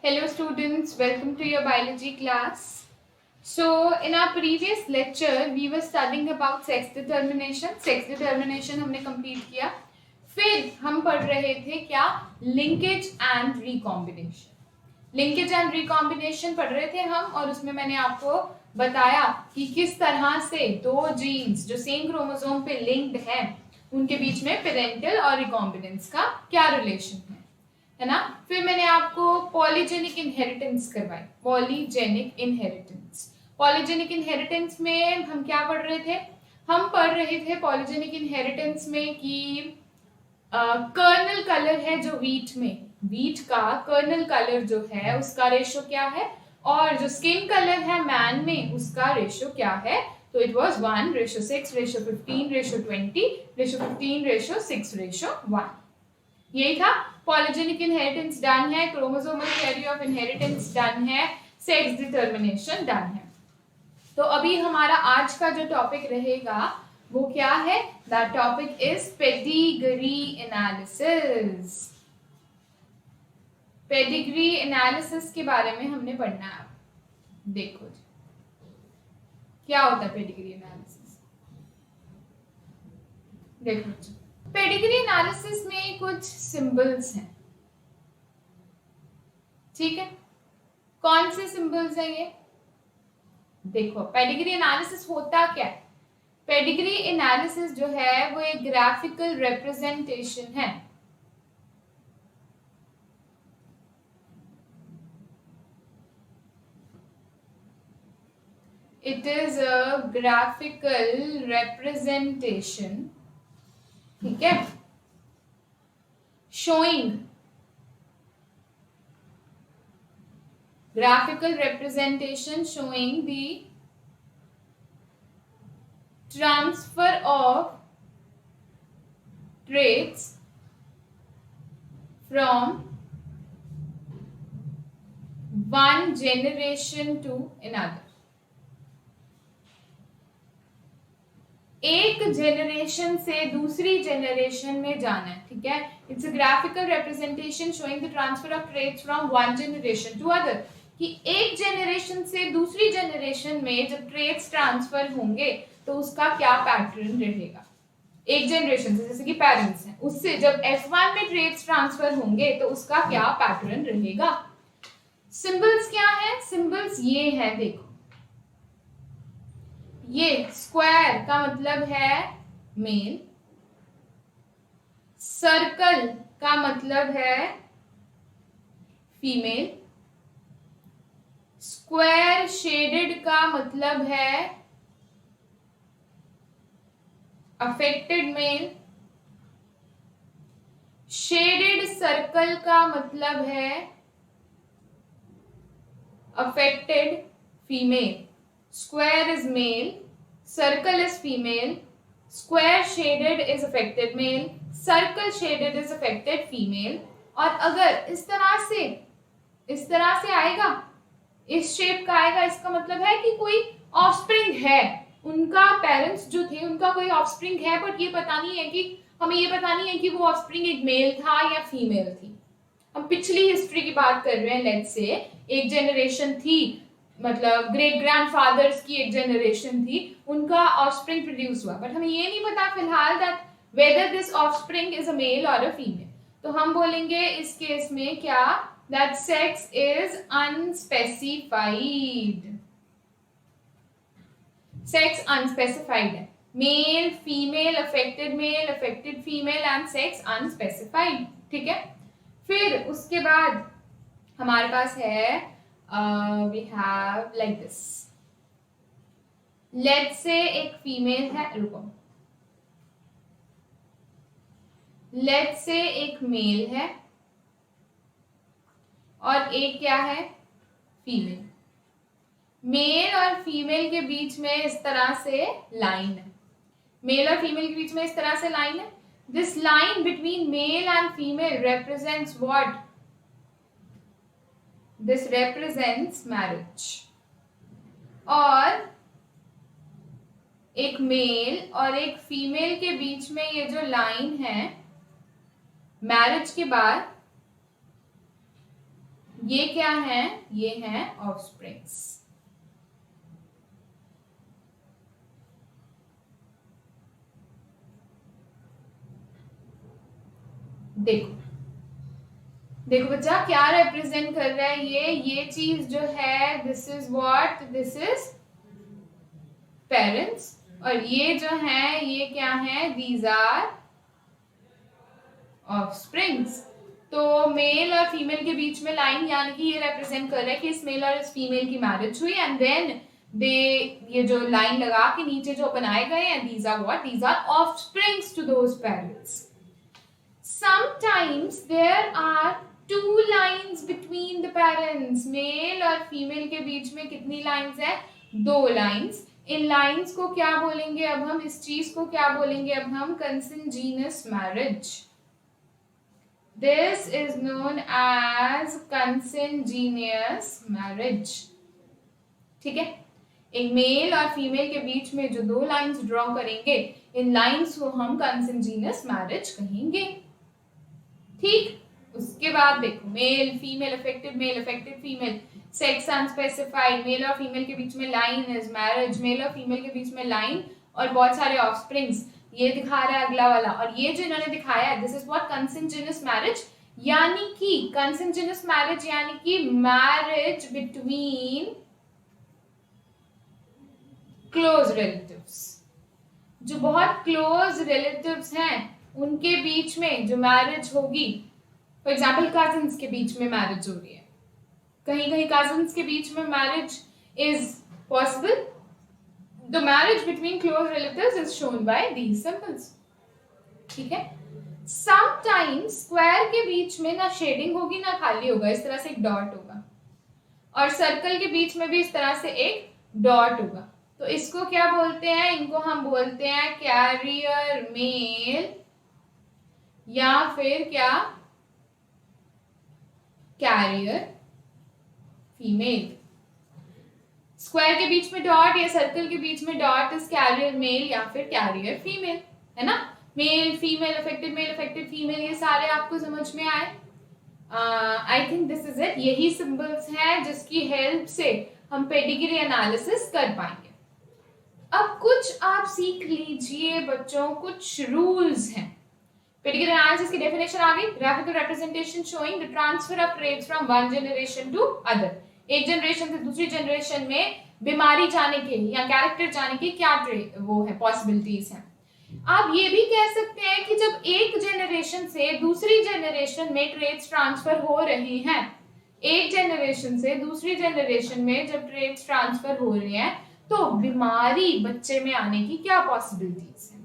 Hello students, welcome to your biology class. So in our previous lecture we were studying about sex determination. Sex determination हमने complete किया. फिर हम पढ़ रहे थे क्या? Linkage and recombination. Linkage and recombination पढ़ रहे थे हम और उसमें मैंने आपको बताया कि किस तरह से दो जीन्स जो सेम क्रोमोसोम पे लिंक्ड हैं उनके बीच में पेरेंटल और रिकॉम्बिनेंस का क्या रिलेशन है ना। फिर मैंने आपको पॉलीजेनिक इनहेरिटेंस करवाई। पॉलीजेनिक इनहेरिटेंस में हम क्या पढ़ रहे थे? हम पढ़ रहे थे पॉलीजेनिक इनहेरिटेंस में कि कर्नल कलर है जो वीट का कर्नल कलर जो है उसका रेशो क्या है और जो स्किन कलर है मैन में उसका रेशो क्या है। तो इट वाज 1:6:15:20:15:15:6:1 यही था। पॉलीजेनिक इनहेरिटेंस डन है, chromosomal theory of inheritance done है, सेक्स डिटरमिनेशन डन है। तो अभी हमारा आज का जो टॉपिक रहेगा वो क्या है? That topic is pedigree analysis. Pedigree analysis के बारे में हमने पढ़ना है। देखो जी क्या होता है पेडिग्री एनालिसिस। देखो जी पेडिग्री एनालिसिस में कुछ सिंबल्स हैं, ठीक है। कौन से सिंबल्स हैं ये? देखो पेडिग्री एनालिसिस होता क्या है? पेडिग्री एनालिसिस जो है वो एक ग्राफिकल रिप्रेजेंटेशन है। It is a graphical representation, ठीक है, showing graphical representation showing the transfer of traits from one generation to another. एक जेनरेशन से दूसरी जेनरेशन में जाना है, ठीक है। It's a graphical representation showing the transfer of traits from one generation to other, कि एक जेनरेशन से दूसरी जेनरेशन में जब ट्रेट्स ट्रांसफर होंगे तो उसका क्या पैटर्न रहेगा। एक जेनरेशन से जैसे कि पेरेंट्स हैं उससे जब F1 में ट्रेट्स ट्रांसफर होंगे तो उसका क्या पैटर्न रहेगा। सिंबल्स क्या है? सिंबल्स ये है, देखो ये स्क्वायर का मतलब है मेल, सर्कल का मतलब है फीमेल, स्क्वायर शेडेड का मतलब है अफेक्टेड मेल, शेडेड सर्कल का मतलब है affected female. Square is male, circle is female, square shaded is affected male, circle shaded is affected female। और अगर इस तरह से आएगा, इस शेप का आएगा, इसका मतलब है कि कोई ऑफस्प्रिंग है, उनका पेरेंट्स जो थे उनका कोई ऑफस्प्रिंग है, बट ये पता नहीं है कि हमें ये पता नहीं है कि वो ऑफस्प्रिंग एक मेल था या फीमेल थी। हम पिछली हिस्ट्री की बात कर रहे हैं, लेट्स से एक जेनरेशन थी, मतलब ग्रेट ग्रैंडफादर्स की एक जेनरेशन थी, उनका ऑफस्प्रिंग प्रोड्यूस हुआ, बट हमें ये नहीं पता फिलहाल that whether this offspring is a male और अ फीमेल। तो हम बोलेंगे इस केस में क्या? That sex is unspecified. Sex unspecified है, male female affected female and sex unspecified, ठीक है। फिर उसके बाद हमारे पास है we have like this, let's say एक फीमेल है, रुको, let's say एक मेल है और एक क्या है? फीमेल। मेल और फीमेल के बीच में इस तरह से लाइन है, मेल और फीमेल के बीच में इस तरह से लाइन है। This line between male and female represents what? This represents marriage। और एक मेल और एक फीमेल के बीच में ये जो लाइन है मैरिज के बाद ये क्या है? ये है ऑफस्प्रिंग्स। देखो देखो बच्चा, क्या रिप्रेजेंट कर रहा है ये चीज जो है, this is what, this is parents, और ये जो है ये क्या है? These are offsprings. तो मेल और फीमेल के बीच में लाइन, यानी कि ये रिप्रेजेंट कर रहा है कि इस मेल और इस फीमेल की मैरिज हुई, एंड देन दे, ये जो लाइन लगा के नीचे जो बनाए गए हैं, these are what, these are offsprings to those parents. Sometimes there are two lines between the parents. Male और फीमेल के बीच में कितनी लाइंस है? 2 लाइंस। इन लाइंस को क्या बोलेंगे अब हम? इस चीज को क्या बोलेंगे अब हम? कंसिंजीनियस marriage. This is known as consanguineous marriage। ठीक है, एक मेल और फीमेल के बीच में जो 2 लाइंस ड्रॉ करेंगे, इन लाइंस को हम कंसिंजीनियस मैरिज कहेंगे। ठीक, उसके बाद देखो, male female affected female, sex unspecified, male और फीमेल के बीच में लाइन इज मैरिज, मेल और फीमेल के बीच में लाइन और बहुत सारे ऑफस्प्रिंग्स, ये दिखा रहा है अगला वाला। और ये जो इन्होंने दिखाया है, दिस इज व्हाट कंसिंजीनियस मैरिज, यानी कि कंसिंजीनियस मैरिज यानी कि मैरिज बिटवीन क्लोज रिलेटिव्स। जो बहुत क्लोज रिलेटिव्स हैं उनके बीच में जो मैरिज होगी, फॉर एग्जाम्पल कजिन्स के बीच में मैरिज हो रही है, कहीं कहीं कजिन्स के बीच में marriage is possible. The marriage between close relatives is shown by these symbols. ठीक है, समटाइम्स स्क्वायर के बीच में ना शेडिंग होगी ना खाली होगा, इस तरह से एक डॉट होगा, और सर्कल के बीच में भी इस तरह से एक डॉट होगा। तो इसको क्या बोलते हैं? इनको हम बोलते हैं कैरियर मेल, या फिर क्या? Carrier female. स्क्वायर के बीच में डॉट या सर्कल के बीच में डॉट इज कैरियर मेल या फिर कैरियर फीमेल, है ना? मेल फीमेल अफेक्टेड फीमेल, ये सारे आपको समझ में आए? I think this is it. यही सिंबल्स हैं जिसकी हेल्प से हम पेडिग्री एनालिसिस कर पाएंगे। अब कुछ आप सीख लीजिए बच्चों, कुछ रूल्स हैं। पेडिग्री एनालिसिस की डेफिनेशन आ गई, graphical representation showing the transfer of traits from one generation to other. एक जनरेशन से दूसरी जनरेशन में बीमारी जाने के या कैरेक्टर जाने के क्या वो है, पॉसिबिलिटीज हैं। आप ये भी कह सकते हैं कि जब एक जनरेशन से दूसरी जनरेशन में ट्रेट्स ट्रांसफर हो रहे हैं, एक जनरेशन से दूसरी जनरेशन में जब ट्रेट्स ट्रांसफर हो रहे हैं, तो बीमारी बच्चे में आने की क्या पॉसिबिलिटीज है।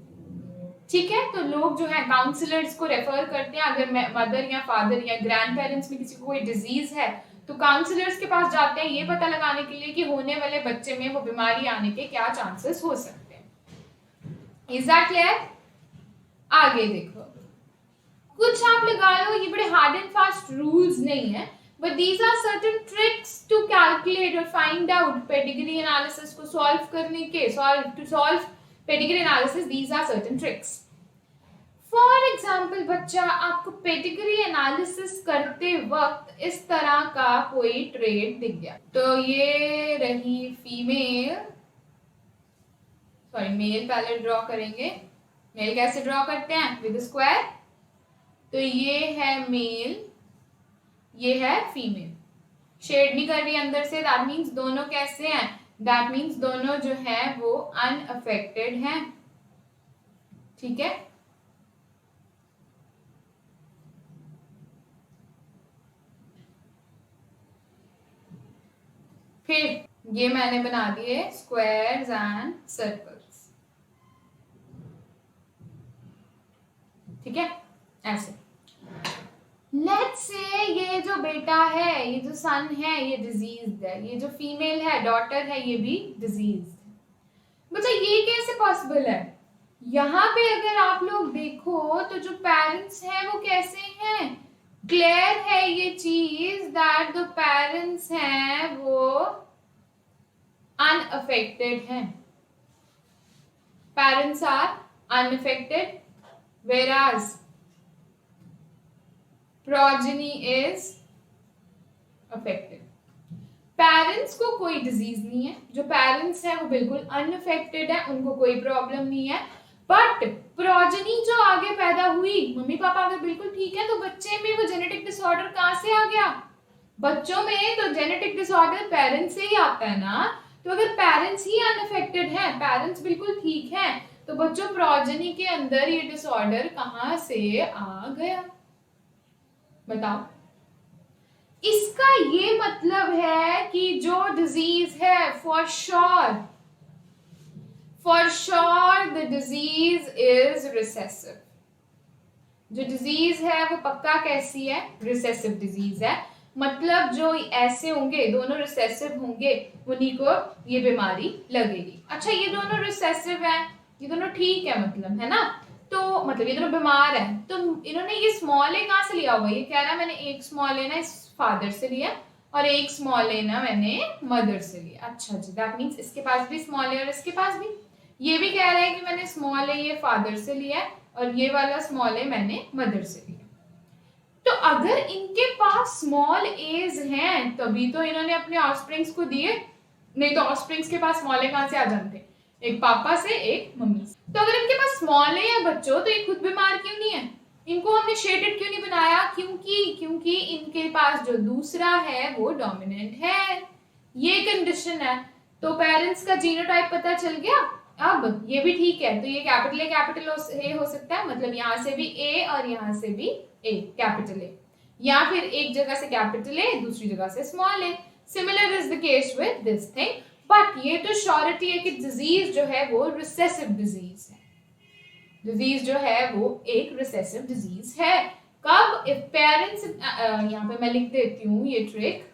ठीक है, तो लोग जो है काउंसलर्स को रेफर करते हैं, अगर मदर या फादर या ग्रैंड पेरेंट्स में किसी को कोई डिजीज है तो काउंसलर्स के पास जाते हैं ये पता लगाने के लिए कि होने वाले बच्चे में वो बीमारी आने के क्या चांसेस हो सकते हैं। Is that clear? आगे देखो, कुछ आप लगा लो, ये बड़े हार्ड एंड फास्ट रूल्स नहीं है, but these are certain tricks to calculate or find out pedigree analysis को solve करने के, to solve pedigree analysis, these are certain tricks. For example, बच्चा आपको pedigree analysis करते वक्त इस तरह का कोई trait दिख गया, तो ये रही फीमेल, सॉरी मेल पहले ड्रॉ करेंगे। मेल कैसे ड्रॉ करते हैं? With square. तो ये है मेल, ये है फीमेल, शेड नहीं कर रही अंदर से, दैट मीन्स दोनों कैसे हैं? दैट मीन्स दोनों जो है वो अनअफेक्टेड हैं। ठीक है, फिर ये मैंने बना दिए स्क्वायर्स एंड सर्कल्स। ठीक है, ऐसे लेट्स से ये जो बेटा है, ये जो सन है, ये डिजीज्ड है, ये जो फीमेल है डॉटर है, ये भी डिजीज्ड है। बच्चा ये कैसे पॉसिबल है? यहाँ पे अगर आप लोग देखो तो जो पेरेंट्स हैं वो कैसे हैं? क्लियर है ये चीज दैट द पेरेंट्स हैं वो अनअफेक्टेड हैं। Parents are unaffected whereas progeny is affected. Parents को कोई डिजीज नहीं है, जो पेरेंट्स है वो बिल्कुल अनअफेक्टेड है, उनको कोई प्रॉब्लम नहीं है। बट प्रोजनी जो आगे पैदा हुई, मम्मी पापा अगर बिल्कुल ठीक है तो बच्चे में वो जेनेटिक डिसऑर्डर कहां से आ गया? बच्चों में तो जेनेटिक डिसऑर्डर पेरेंट्स से ही आता है ना। तो अगर पेरेंट्स ही अनअफेक्टेड है, पेरेंट्स बिल्कुल ठीक है, तो बच्चों प्रोजनी के अंदर ये डिसऑर्डर कहां से आ गया? बताओ। इसका ये मतलब है कि जो डिजीज है for sure the disease is recessive. जो डिजीज है वो पक्का कैसी है? रिसेसिव डिजीज है। मतलब जो ऐसे होंगे, दोनों रिसेसिव होंगे, उन्हीं को ये बीमारी लगेगी। अच्छा, ये दोनों रिसेसिव है, ये दोनों ठीक है, मतलब है ना, तो मतलब ये दोनों बीमार है, तो इन्होंने ये स्मॉल ए कहां से लिया हुआ? ये कह रहा है मैंने एक स्मॉल ए ना इस फादर से लिया और एक स्मॉल ए ना मैंने मदर से लिया। अच्छा जी, दैट मीन्स इसके पास भी स्मॉल ए और इसके पास भी। ये भी कह रहा है कि मैंने स्मॉल ए ये फादर से लिया है और ये वाला स्मॉल ए मैंने मदर से लिया। तो अगर इनके पास स्मॉल एज हैं तभी तो इन्होंने अपने ऑफस्प्रिंग्स को दिए, नहीं तो ऑफस्प्रिंग्स के पास स्मॉल ए कहां से आ जाते? एक पापा से, एक मम्मी से। तो अगर इनके पास स्मॉल ए है बच्चों, तो ये खुद बीमार क्यों नहीं है? इनको हमने शेडेड क्यों नहीं बनाया? क्योंकि इनके पास जो दूसरा है वो डोमिनेंट है, ये कंडीशन है। तो पेरेंट्स का जीनोटाइप पता चल गया। अब ये भी ठीक है, तो ये कैपिटल ए कैपिटल ए हो सकता है, मतलब यहां से भी ए और यहां से भी ए, कैपिटल ए, या फिर एक जगह से कैपिटल ए दूसरी जगह से small A. Similar is the case with this thing, but ये तो श्योरिटी है कि डिजीज जो है वो रिसेसिव डिजीज है। डिजीज जो है वो एक रिसेसिव डिजीज है। कब? इफ पेरेंट्स, यहां पे मैं लिख देती हूं ये ट्रिक,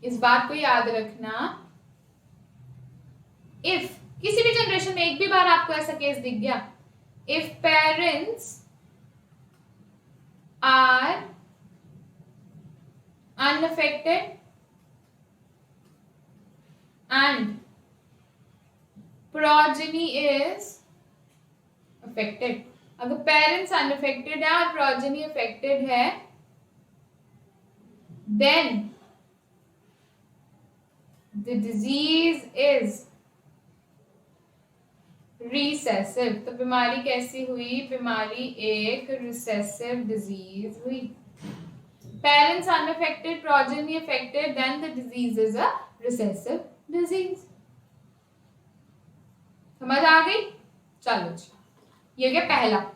इस बात को याद रखना। इफ किसी भी जनरेशन में एक भी बार आपको ऐसा केस दिख गया, if parents are unaffected and progeny is affected, अगर पेरेंट्स अनअफेक्टेड है और प्रोजेनी अफेक्टेड है, then the disease is recessive। तो बीमारी कैसी हुई? बीमारी एक रिसेसिव डिजीज हुई। Parents unaffected, progeny affected, then the disease is a recessive disease। समझ आ गई? चलो जी, ये गया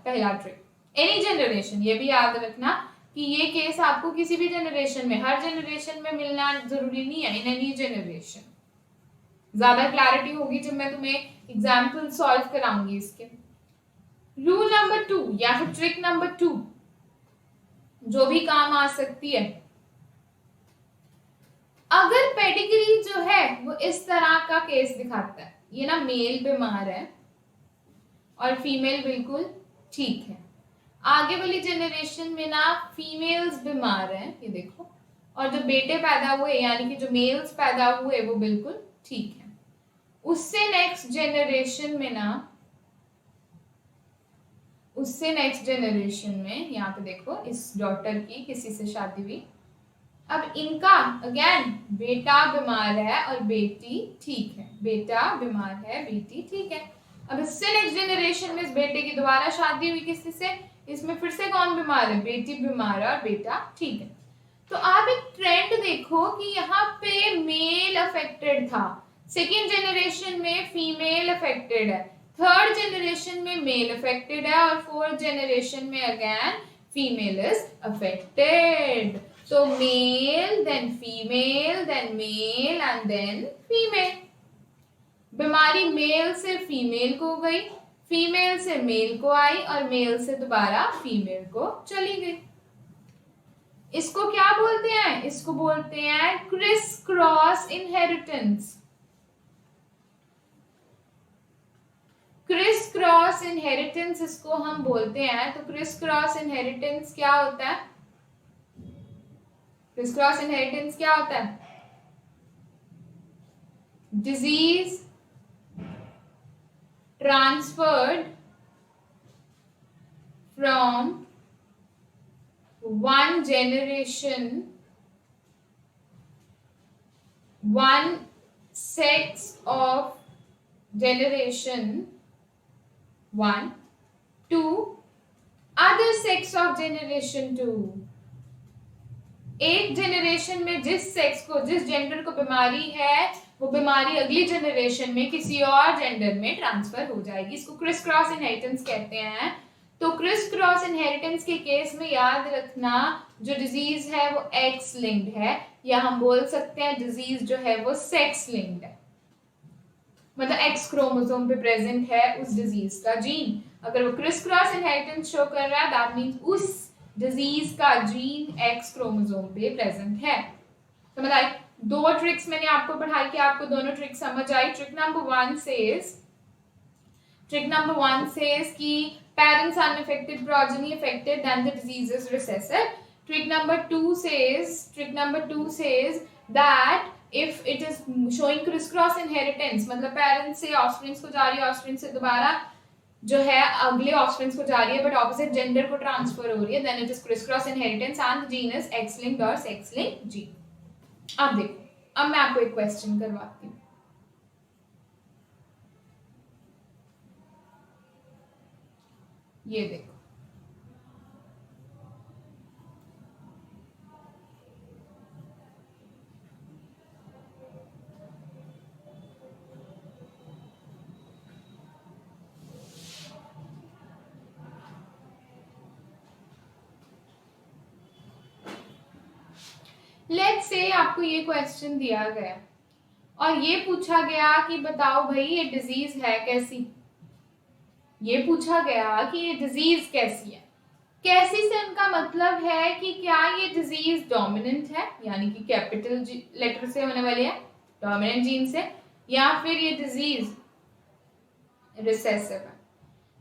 पहला ट्रिक। एनी जनरेशन, ये भी याद रखना कि ये केस आपको किसी भी जनरेशन में, हर जनरेशन में मिलना जरूरी नहीं है। इन एनी जनरेशन ज्यादा क्लैरिटी होगी जब मैं तुम्हें एग्जाम्पल सॉल्व कराऊंगी इसके। रूल नंबर 2 या फिर ट्रिक नंबर 2 जो भी काम आ सकती है, अगर पेडिग्री जो है वो इस तरह का केस दिखाता है, ये ना मेल बीमार है और फीमेल बिल्कुल ठीक है, आगे वाली जनरेशन में ना फीमेल्स बीमार हैं, ये देखो, और जो बेटे पैदा हुए यानी कि जो मेल्स पैदा हुए वो बिल्कुल ठीक है। उससे नेक्स्ट जनरेशन में यहाँ पे देखो, इस डॉटर की किसी से शादी हुई, अब इनका अगेन बेटा बीमार है और बेटी ठीक है, बेटा बीमार है, बेटी ठीक है। अब इससे नेक्स्ट जनरेशन में इस बेटे की दोबारा शादी हुई किसी से, इसमें फिर से कौन बीमार है? बेटी बीमार है और बेटा ठीक है। तो आप एक ट्रेंड देखो कि यहाँ पे मेल अफेक्टेड था, सेकेंड जनरेशन में फीमेल अफेक्टेड है, थर्ड जनरेशन में मेल अफेक्टेड है और फोर्थ जनरेशन में again female is affected. So male, then female, then male and then female। बीमारी मेल से फीमेल को गई, फीमेल से मेल को आई और मेल से दोबारा फीमेल को चली गई। इसको क्या बोलते हैं? इसको बोलते हैं Chris cross inheritance. Chris cross inheritance इसको हम बोलते हैं। तो क्रिस क्रॉस इनहेरिटेंस क्या होता है? क्रिस क्रॉस इनहेरिटेंस क्या होता है? Disease transferred from one generation one sex of generation 1 to other sex of generation 2. एक जनरेशन में जिस सेक्स को, जिस जेंडर को बीमारी है, वो बीमारी अगली जनरेशन में किसी और जेंडर में ट्रांसफर हो जाएगी. इसको क्रिस क्रॉस इनहेरिटेंस कहते हैं. तो क्रिस क्रॉस इनहेरिटेंस के केस में याद रखना जो डिजीज है वो एक्स लिंक्ड है, या हम बोल सकते हैं डिजीज जो है वो सेक्स लिंक्ड है. मतलब एक्स क्रोमोसोम पे प्रेजेंट है उस डिजीज का जीन. अगर वो क्रिस क्रॉस इनहेरिटेंस शो कर रहा है, दैट मींस उस डिजीज का जीन एक्स क्रोमोसोम पे प्रेजेंट है. समझ आई? दो ट्रिक्स मैंने आपको पढ़ाई कि आपको दोनों ट्रिक्स समझ आई. ट्रिक नंबर वन सेज कि parents unaffected, progeny affected, then the disease is recessive. Trick number two says that if it is showing criss-cross inheritance, मतलब parents से offspring को जा रही है, offspring से दोबारा जो है अगले ऑफस्प्रिंग्स को जा रही है, बट ऑपोजिट जेंडर को ट्रांसफर हो रही है, then it is criss cross inheritance and the gene is X linked और सेक्स लिंक्ड जीन. अब देखो, अब मैं आपको एक क्वेश्चन करवाती हूँ. ये देखो, लेट्स से आपको ये क्वेश्चन दिया गया और ये पूछा गया कि बताओ भाई ये डिजीज है कैसी. ये पूछा गया कि ये डिजीज कैसी है. कैसी से उनका मतलब है कि क्या ये डिजीज डोमिनेंट है, यानी कि कैपिटल लेटर से होने वाली है, डोमिनेंट जीन से, या फिर ये डिजीज रिसेसिव है.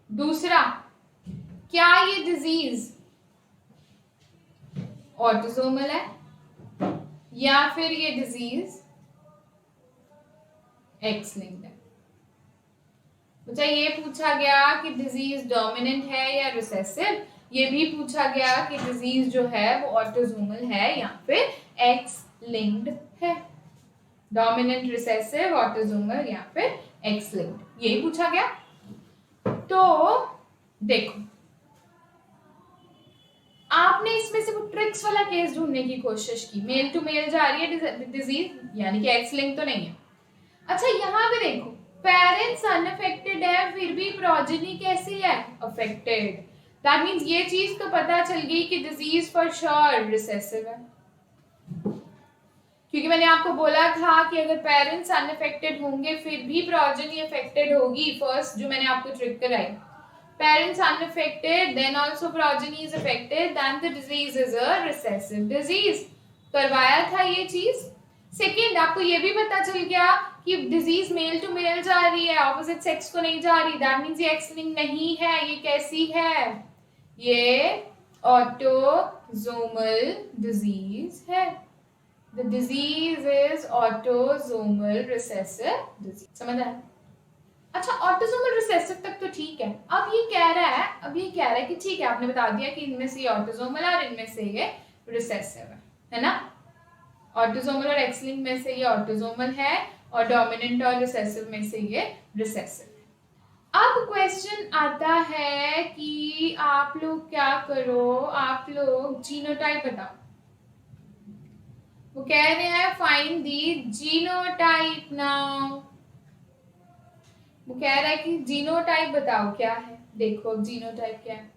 दूसरा, क्या ये डिजीज ऑटोसोमल है, या फिर ये डिजीज एक्स लिंक्ड है. बच्चा ये पूछा गया कि डिजीज डोमिनेंट है या रिसेसिव. ये भी पूछा गया कि डिजीज जो है वो ऑटोसोमल है या फिर एक्स लिंक्ड है. डोमिनेंट, रिसेसिव, ऑटोसोमल या फिर एक्स लिंक्ड, यही पूछा गया. तो देखो, आपने इसमें से वो ट्रिक्स वाला केस ढूंढने की कोशिश की. मेल टू मेल जा रही है डिजीज, यानी कि एक्स लिंक तो नहीं है. अच्छा, यहाँ पे देखो, पेरेंट्स अनअफेक्टेड है, फिर भी प्रोजेनी कैसी है, अफेक्टेड. दैट मींस ये चीज तो पता चल गई कि डिजीज फॉर श्योर रिसेसिव है, क्योंकि मैंने आपको बोला था कि अगर पेरेंट्स अनअफेक्टेड होंगे फिर भी प्रोजेनी अफेक्टेड होगी. फर्स्ट जो मैंने आपको ट्रिक कराई, parents unaffected, then also progeny is affected, then the disease is a recessive disease. करवाया था ये चीज. सेकेंड, आपको ये भी पता चल गया कि डिजीज मेल टू मेल जा रही है, ऑपोजिट सेक्स को नहीं जा रही. दैट मींस ये एक्स लिंक्ड नहीं है. ये कैसी है, ये ऑटोसोमल डिजीज है. The disease is autosomal recessive disease. समझ आया? अच्छा, ऑटोसोमल रिसेसिव तक तो ठीक है. अब ये कह रहा है कि ठीक है, आपने बता दिया कि इनमें से ये ऑटोसोमल और इनमें से ये रिसेसिव है ना. ऑटोसोमल और एक्स लिंक्ड में से ये ऑटोसोमल है और डोमिनेंट और रिसेसिव में से ये रिसेसिव है. अब क्वेश्चन आता है कि आप लोग क्या करो, आप लोग जीनोटाइप बताओ. वो कह रहे हैं फाइंड दी जीनोटाइप नाउ. वो कह रहा है कि जीनोटाइप बताओ क्या है. देखो जीनोटाइप क्या है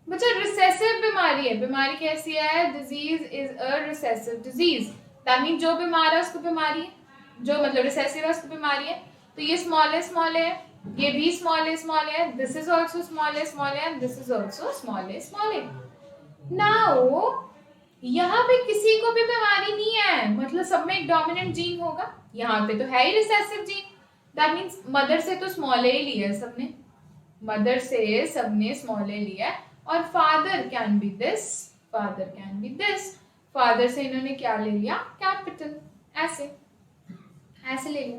बच्चा, रिसेसिव बीमारी है. बीमारी कैसी है, disease is a recessive disease. That mean जो बीमार है उसको बीमारी है, जो मतलब रिसेसिव है उसको बीमारी है. तो ये स्मॉल है, ये भी स्मॉल है, दिस इज ऑल्सो स्मॉल है, दिस इज ऑल्सो स्मॉल है. नाउ यहाँ पे किसी को भी बीमारी नहीं है, मतलब सब में एक डोमिनेंट जीन होगा. यहाँ पे तो है ही recessive gene. That means mother से तो स्मॉल ए लिया है सबने, मदर से सबने स्मॉल ए लिया है. और father can be this, father से इन्होंने क्या ले लिया, कैपिटल. ऐसे ले लिया.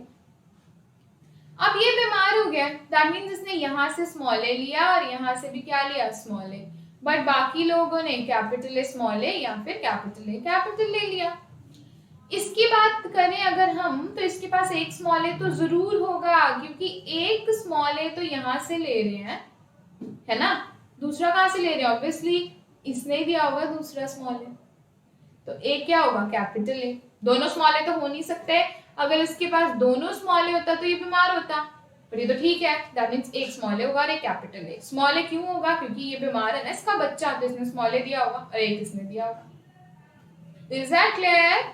अब ये बीमार हो गया, दैट मीन्स इसने यहाँ से स्मॉल ए लिया और यहाँ से भी क्या लिया, स्मॉल ए. बट बाकी लोगों ने कैपिटल ए स्मॉल ए या फिर कैपिटल ए कैपिटल ले लिया. इसकी बात करें अगर हम, तो इसके पास एक स्मॉल ए तो जरूर होगा, क्योंकि एक स्मॉल ए तो यहां से ले रहे हैं, है ना, दूसरा कहां से ले रहे हैं, ऑब्वियसली इसने दिया होगा दूसरा स्मॉल ए, तो ए क्या होगा, कैपिटल ए। दोनों स्मॉल ए तो हो नहीं सकते, अगर इसके पास दोनों स्मॉल ए होता तो ये बीमार होता, पर ये तो ठीक है, दैट मींस एक स्मॉल ए होगा और एक कैपिटल ए। स्मॉल ए क्यों होगा, क्योंकि ये बीमार है ना, इसका बच्चा, तो इसने स्मॉल ए दिया होगा और एक इसने दिया होगा। Is that clear?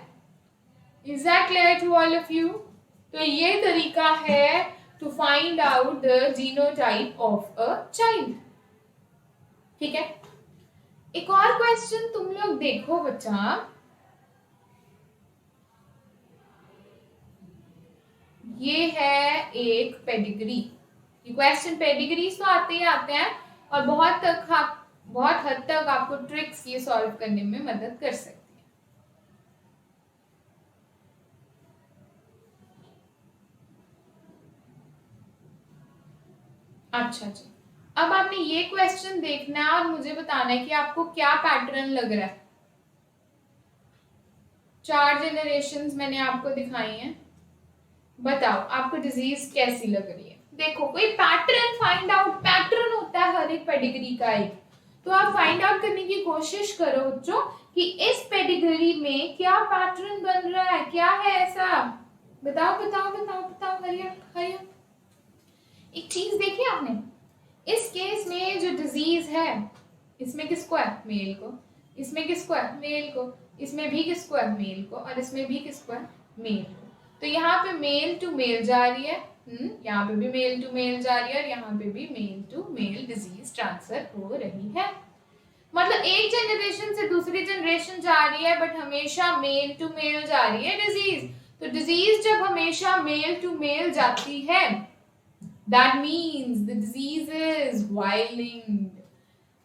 Is that clear to all of you? तो ये तरीका है to find out the genotype of a child. ठीक है, एक और क्वेश्चन तुम लोग देखो बच्चा, ये है एक पेडिग्री। ये क्वेश्चन पेडिग्रीज तो आते ही आते हैं और बहुत हद तक आपको ट्रिक्स ये सॉल्व करने में मदद कर सकते हैं। अच्छा जी, अब आपने ये क्वेश्चन देखना है और मुझे बताना है कि आपको क्या पैटर्न लग रहा है। 4 जनरेशंस मैंने आपको दिखाई हैं, बताओ आपको डिजीज कैसी लग रही है। देखो कोई पैटर्न फाइंड आउट, पैटर्न होता है हर एक पेडिग्री का एक, तो आप फाइंड आउट करने की कोशिश करो बच्चों कि इस पेडिग्री में क्या पैटर्न बन रहा है, क्या है ऐसा, बताओ बताओ बताओ बताओ, हरी अप। एक चीज देखी आपने, इस केस में जो डिजीज है, इसमें किसको है, मेल को, इसमें किसको है, मेल को, इसमें भी किसको है, मेल को, और इसमें भी किसको है, मेल को। तो यहाँ पे मेल टू मेल जा रही है, यहाँ पे भी मेल टू मेल जा रही है, और यहाँ पे भी male to male disease transfer हो रही है। मतलब एक जनरेशन से दूसरी जनरेशन जा रही है, बट हमेशा मेल टू मेल जा रही है डिजीज। तो डिजीज जब हमेशा मेल टू मेल जाती है, that means the disease is Y-linked।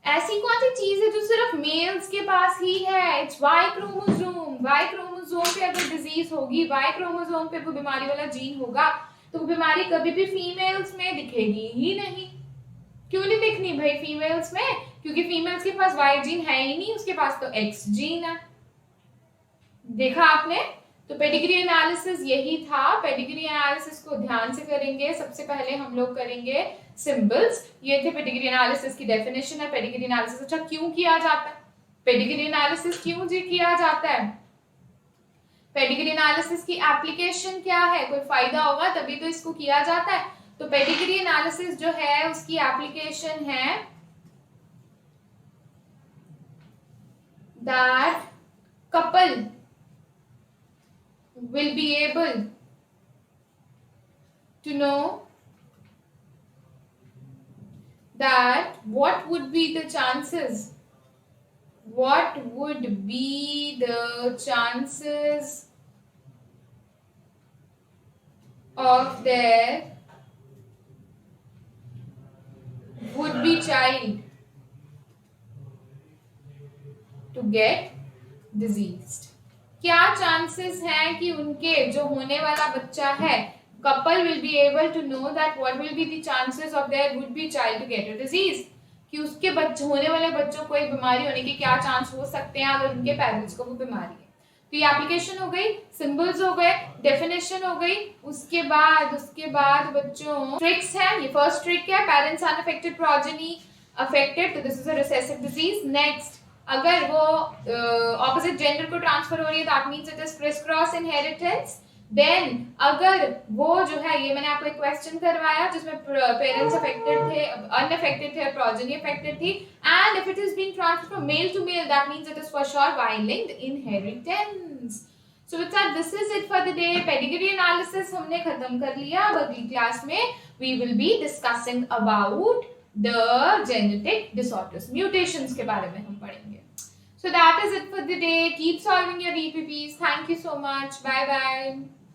ऐसी कौन सी चीज है जो सिर्फ मेल्स के पास ही है, it's Y chromosome. Y chromosome पे अगर डिजीज होगी, Y क्रोमोसोम पे वो बीमारी वाला जीन होगा, तो वो बीमारी कभी भी फीमेल्स में दिखेगी ही नहीं। क्यों नहीं दिखनी भाई फीमेल्स में, क्योंकि फीमेल्स के पास Y जीन है ही नहीं, उसके पास तो X जीन है। देखा आपने, तो पेडिग्री एनालिसिस यही था। पेडिग्री एनालिसिस को ध्यान से करेंगे। सबसे पहले हम लोग करेंगे सिंबल्स। ये थे पेडिग्री एनालिसिस की डेफिनेशन है। पेडिग्री एनालिसिस अच्छा क्यों किया जाता है, पेडिग्री एनालिसिस क्यों जी किया जाता है, पेडिग्री एनालिसिस की एप्लीकेशन क्या है, कोई फायदा होगा तभी तो इसको किया जाता है। तो पेडिग्री एनालिसिस जो है उसकी एप्लीकेशन है that couple will be able to know that what would be the chances of their would be child to get diseased। क्या चांसेस हैं कि उनके जो होने वाला बच्चा है, couple will be able to know that what will be the chances of their would be child to get a disease, कि उसके बच्चे होने वाले बच्चों को एक बीमारी होने के क्या चांस हो सकते हैं अगर उनके पेरेंट्स को वो बीमारी है। तो ये एप्लीकेशन हो गई, सिंबल्स हो गए, डेफिनेशन हो गई। उसके बाद बच्चों ट्रिक्स है। ये फर्स्ट ट्रिक है, पेरेंट्स अनअफेक्टेड प्रोजेनी अफेक्टेड, तो this is a recessive disease. Next, अगर वो ऑपोजिट जेंडर को ट्रांसफर हो रही है that means it is criss cross inheritance. Then अगर वो जो है, ये मैंने आपको एक क्वेश्चन करवाया जिसमें पेरेंट्स अफेक्टेड थे, अनअफेक्टेड थे, प्रोजेनी अफेक्टेड थी, and if it is being transferred from male to male that means it is for sure Y-linked inheritance. So बच्चा this is it for the day. Pedigree analysis हमने खत्म कर लिया। अब अगली क्लास में we will be discussing about the genetic disorders, mutations के बारे में हम पढ़ेंगे। So that is it for the day. Keep solving your EPPs. Thank you so much. Bye bye.